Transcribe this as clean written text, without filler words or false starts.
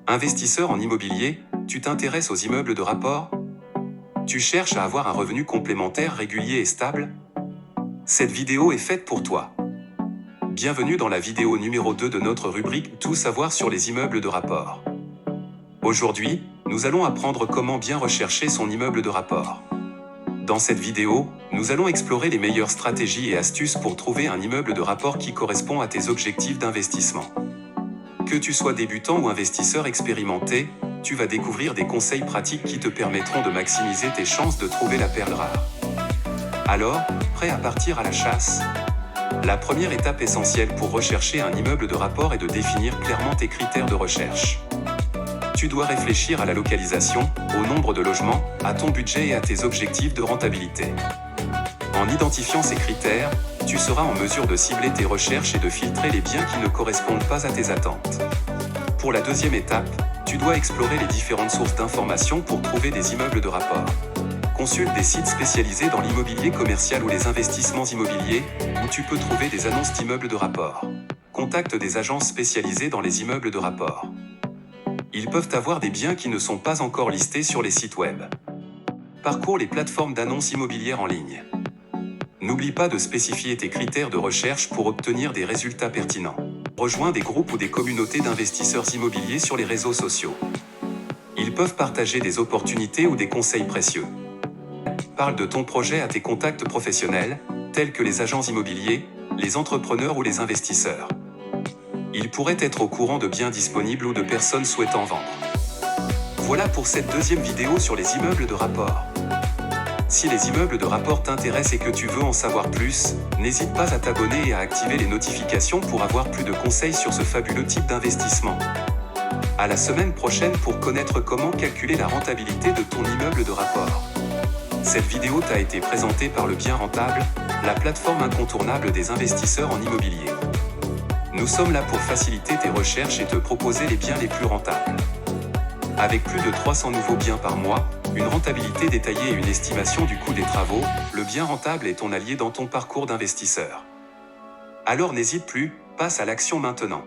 Investisseur en immobilier, tu t'intéresses aux immeubles de rapport? Tu cherches à avoir un revenu complémentaire régulier et stable? Cette vidéo est faite pour toi. Bienvenue dans la vidéo numéro 2 de notre rubrique Tout savoir sur les immeubles de rapport. Aujourd'hui, nous allons apprendre comment bien rechercher son immeuble de rapport. Dans cette vidéo, nous allons explorer les meilleures stratégies et astuces pour trouver un immeuble de rapport qui correspond à tes objectifs d'investissement. Que tu sois débutant ou investisseur expérimenté, tu vas découvrir des conseils pratiques qui te permettront de maximiser tes chances de trouver la perle rare. Alors, prêt à partir à la chasse? La première étape essentielle pour rechercher un immeuble de rapport est de définir clairement tes critères de recherche. Tu dois réfléchir à la localisation, au nombre de logements, à ton budget et à tes objectifs de rentabilité. En identifiant ces critères, tu seras en mesure de cibler tes recherches et de filtrer les biens qui ne correspondent pas à tes attentes. Pour la deuxième étape, tu dois explorer les différentes sources d'informations pour trouver des immeubles de rapport. Consulte des sites spécialisés dans l'immobilier commercial ou les investissements immobiliers, où tu peux trouver des annonces d'immeubles de rapport. Contacte des agences spécialisées dans les immeubles de rapport. Ils peuvent avoir des biens qui ne sont pas encore listés sur les sites web. Parcours les plateformes d'annonces immobilières en ligne. N'oublie pas de spécifier tes critères de recherche pour obtenir des résultats pertinents. Rejoins des groupes ou des communautés d'investisseurs immobiliers sur les réseaux sociaux. Ils peuvent partager des opportunités ou des conseils précieux. Parle de ton projet à tes contacts professionnels, tels que les agents immobiliers, les entrepreneurs ou les investisseurs. Ils pourraient être au courant de biens disponibles ou de personnes souhaitant vendre. Voilà pour cette deuxième vidéo sur les immeubles de rapport. Si les immeubles de rapport t'intéressent et que tu veux en savoir plus, n'hésite pas à t'abonner et à activer les notifications pour avoir plus de conseils sur ce fabuleux type d'investissement. À la semaine prochaine pour connaître comment calculer la rentabilité de ton immeuble de rapport. Cette vidéo t'a été présentée par Le Bien Rentable, la plateforme incontournable des investisseurs en immobilier. Nous sommes là pour faciliter tes recherches et te proposer les biens les plus rentables. Avec plus de 300 nouveaux biens par mois, une rentabilité détaillée et une estimation du coût des travaux, Le Bien Rentable est ton allié dans ton parcours d'investisseur. Alors n'hésite plus, passe à l'action maintenant.